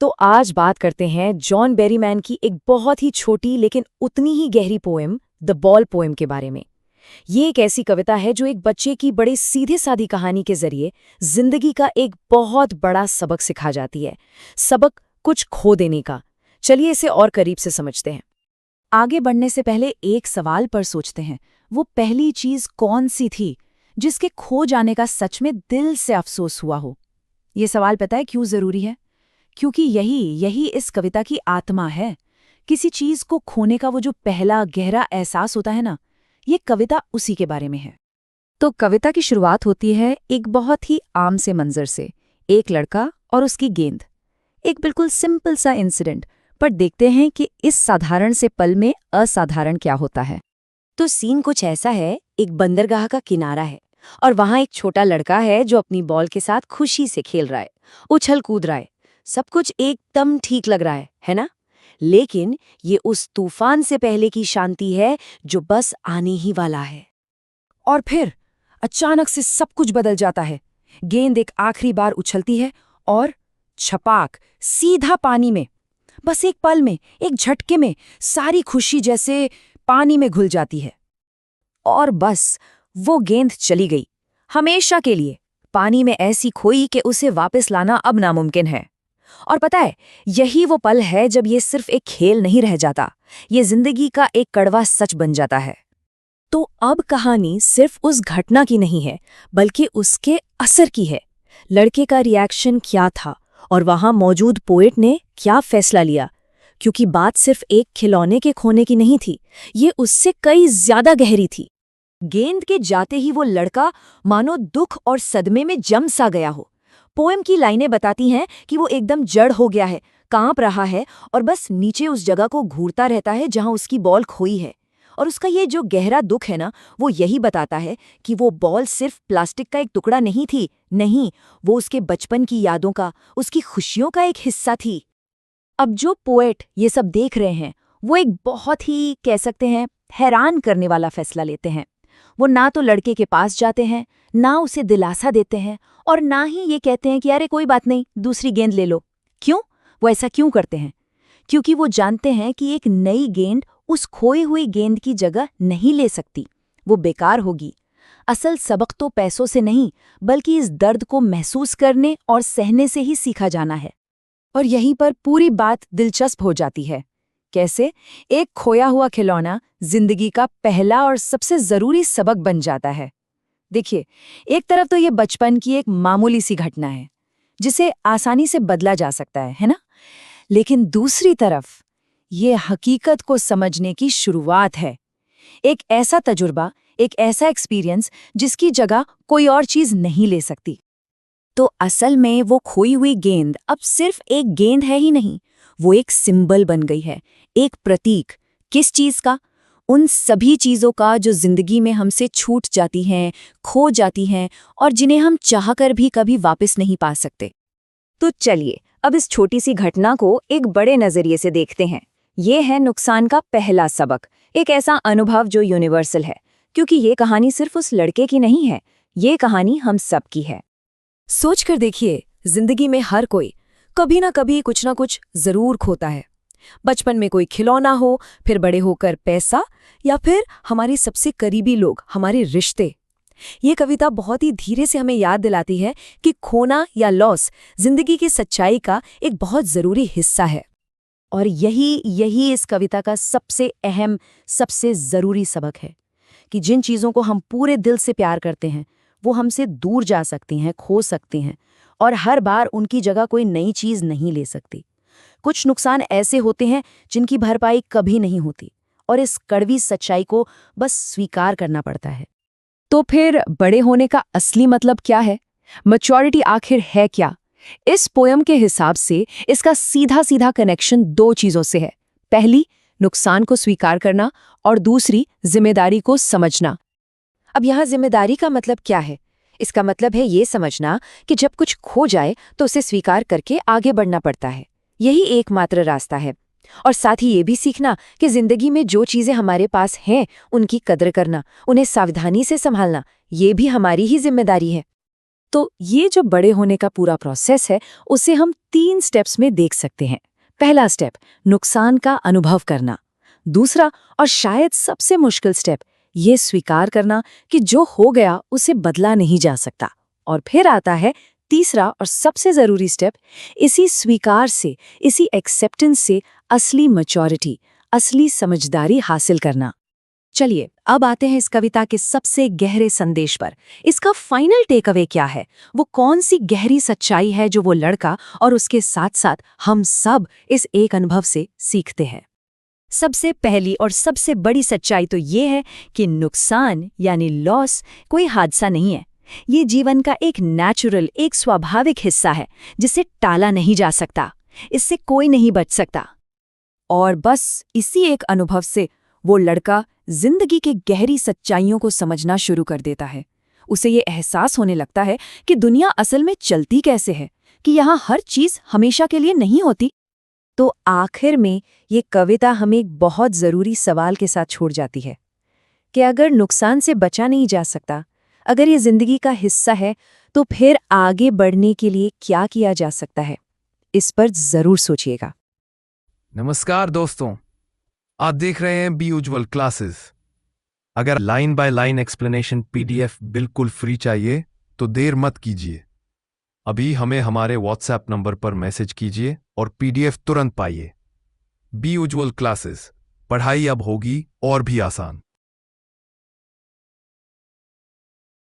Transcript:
तो आज बात करते हैं जॉन बेरीमैन की एक बहुत ही छोटी लेकिन उतनी ही गहरी पोएम द बॉल पोएम के बारे में। ये एक ऐसी कविता है जो एक बच्चे की बड़े सीधे सादी कहानी के जरिए जिंदगी का एक बहुत बड़ा सबक सिखा जाती है। सबक कुछ खो देने का। चलिए इसे और करीब से समझते हैं। आगे बढ़ने से पहले एक सवाल पर सोचते हैं, वो पहली चीज कौन सी थी जिसके खो जाने का सच में दिल से अफसोस हुआ हो। ये सवाल पता है क्यों जरूरी है? क्योंकि यही इस कविता की आत्मा है। किसी चीज को खोने का वो जो पहला गहरा एहसास होता है ना, ये कविता उसी के बारे में है। तो कविता की शुरुआत होती है एक बहुत ही आम से मंजर से, एक लड़का और उसकी गेंद। एक बिल्कुल सिंपल सा इंसिडेंट, पर देखते हैं कि इस साधारण से पल में असाधारण क्या होता है। तो सीन कुछ ऐसा है, एक बंदरगाह का किनारा है और वहां एक छोटा लड़का है जो अपनी बॉल के साथ खुशी से खेल रहा है, उछल कूद रहा है। सब कुछ एकदम ठीक लग रहा है ना? लेकिन ये उस तूफान से पहले की शांति है जो बस आने ही वाला है। और फिर अचानक से सब कुछ बदल जाता है। गेंद एक आखिरी बार उछलती है और छपाक सीधा पानी में। बस एक पल में, एक झटके में सारी खुशी जैसे पानी में घुल जाती है। और बस वो गेंद चली गई, हमेशा के लिए पानी में ऐसी खोई कि उसे वापस लाना अब नामुमकिन है। और पता है, यही वो पल है जब ये सिर्फ एक खेल नहीं रह जाता, ये जिंदगी का एक कड़वा सच बन जाता है। तो अब कहानी सिर्फ उस घटना की नहीं है, बल्कि उसके असर की है। लड़के का रिएक्शन क्या था और वहां मौजूद पोएट ने क्या फैसला लिया। क्योंकि बात सिर्फ एक खिलौने के खोने की नहीं थी, ये उससे कई ज्यादा गहरी थी। गेंद के जाते ही वो लड़का मानो दुख और सदमे में जम सा गया हो। पोएम की लाइनें बताती हैं कि वो एकदम जड़ हो गया है, कांप रहा है और बस नीचे उस जगह को घूरता रहता है जहां उसकी बॉल खोई है। और उसका ये जो गहरा दुख है ना, वो यही बताता है कि वो बॉल सिर्फ प्लास्टिक का एक टुकड़ा नहीं थी, नहीं, वो उसके बचपन की यादों का, उसकी खुशियों का एक हिस्सा थी। अब जो पोएट ये सब देख रहे हैं, वो एक बहुत ही कह सकते हैं हैरान करने वाला फैसला लेते हैं। वो ना तो लड़के के पास जाते हैं, ना उसे दिलासा देते हैं, और ना ही ये कहते हैं कि अरे कोई बात नहीं, दूसरी गेंद ले लो। क्यों? वो ऐसा क्यों करते हैं? क्योंकि वो जानते हैं कि एक नई गेंद उस खोई हुई गेंद की जगह नहीं ले सकती, वो बेकार होगी। असल सबक तो पैसों से नहीं, बल्कि इस दर्द को महसूस करने और सहने से ही सीखा जाना है। और यहीं पर पूरी बात दिलचस्प हो जाती है। कैसे एक खोया हुआ खिलौना जिंदगी का पहला और सबसे जरूरी सबक बन जाता है। देखिए, एक तरफ तो ये बचपन की एक मामूली सी घटना है जिसे आसानी से बदला जा सकता है ना? लेकिन दूसरी तरफ ये हकीकत को समझने की शुरुआत है। एक ऐसा तजुर्बा, एक ऐसा एक्सपीरियंस जिसकी जगह कोई और चीज नहीं ले सकती। तो असल में वो खोई हुई गेंद अब सिर्फ एक गेंद है ही नहीं, वो एक सिंबल बन गई है, एक प्रतीक। किस चीज का? उन सभी चीजों का जो जिंदगी में हमसे छूट जाती हैं, खो जाती हैं और जिन्हें हम चाहकर भी कभी वापस नहीं पा सकते। तो चलिए अब इस छोटी सी घटना को एक बड़े नजरिए से देखते हैं। ये है नुकसान का पहला सबक, एक ऐसा अनुभव जो यूनिवर्सल है, क्योंकि ये कहानी सिर्फ उस लड़के की नहीं है, ये कहानी हम सब की है। सोच कर देखिए, जिंदगी में हर कोई कभी ना कभी कुछ ना कुछ जरूर खोता है। बचपन में कोई खिलौना हो, फिर बड़े होकर पैसा, या फिर हमारे सबसे करीबी लोग, हमारे रिश्ते। ये कविता बहुत ही धीरे से हमें याद दिलाती है कि खोना या लॉस जिंदगी की सच्चाई का एक बहुत जरूरी हिस्सा है। और यही इस कविता का सबसे अहम, सबसे जरूरी सबक है कि जिन चीजों को हम पूरे दिल से प्यार करते हैं, वो हमसे दूर जा सकती हैं, खो सकती हैं, और हर बार उनकी जगह कोई नई चीज नहीं ले सकती। कुछ नुकसान ऐसे होते हैं जिनकी भरपाई कभी नहीं होती, और इस कड़वी सच्चाई को बस स्वीकार करना पड़ता है। तो फिर बड़े होने का असली मतलब क्या है? मैच्योरिटी आखिर है क्या? इस पोयम के हिसाब से इसका सीधा सीधा कनेक्शन दो चीजों से है। पहली, नुकसान को स्वीकार करना, और दूसरी, जिम्मेदारी को समझना। अब यहाँ जिम्मेदारी का मतलब क्या है? इसका मतलब है ये समझना कि जब कुछ खो जाए तो उसे स्वीकार करके आगे बढ़ना पड़ता है, यही एकमात्र रास्ता है। और साथ ही ये भी सीखना कि जिंदगी में जो चीजें हमारे पास हैं उनकी कद्र करना, उन्हें सावधानी से संभालना, ये भी हमारी ही जिम्मेदारी है। तो ये जो बड़े होने का पूरा प्रोसेस है, उसे हम 3 स्टेप्स में देख सकते हैं। पहला स्टेप, नुकसान का अनुभव करना। दूसरा और शायद सबसे मुश्किल स्टेप, ये स्वीकार करना कि जो हो गया उसे बदला नहीं जा सकता। और फिर आता है तीसरा और सबसे जरूरी स्टेप, इसी स्वीकार से, इसी एक्सेप्टेंस से असली मैच्योरिटी, असली समझदारी हासिल करना। चलिए अब आते हैं इस कविता के सबसे गहरे संदेश पर। इसका फाइनल टेक अवे क्या है? वो कौन सी गहरी सच्चाई है जो वो लड़का और उसके साथ साथ हम सब इस एक अनुभव से सीखते हैं? सबसे पहली और सबसे बड़ी सच्चाई तो ये है कि नुकसान यानी लॉस कोई हादसा नहीं है। ये जीवन का एक नेचुरल, एक स्वाभाविक हिस्सा है जिसे टाला नहीं जा सकता। इससे कोई नहीं बच सकता। और बस इसी एक अनुभव से वो लड़का जिंदगी के गहरी सच्चाइयों को समझना शुरू कर देता है। उसे ये एहसास होने लगता है कि दुनिया असल में चलती कैसे है, कि यहाँ हर चीज हमेशा के लिए नहीं होती। तो आखिर में ये कविता हमें एक बहुत जरूरी सवाल के साथ छोड़ जाती है कि अगर नुकसान से बचा नहीं जा सकता, अगर ये जिंदगी का हिस्सा है, तो फिर आगे बढ़ने के लिए क्या किया जा सकता है? इस पर जरूर सोचिएगा। नमस्कार दोस्तों, आप देख रहे हैं बी उज्ज्वल क्लासेस। अगर line by line explanation PDF बिल्कुल फ्री चाहिए तो देर मत कीजिए, अभी हमें हमारे व्हाट्सएप नंबर पर मैसेज कीजिए और पीडीएफ तुरंत पाइए। बी उज्ज्वल क्लासेस, पढ़ाई अब होगी और भी आसान।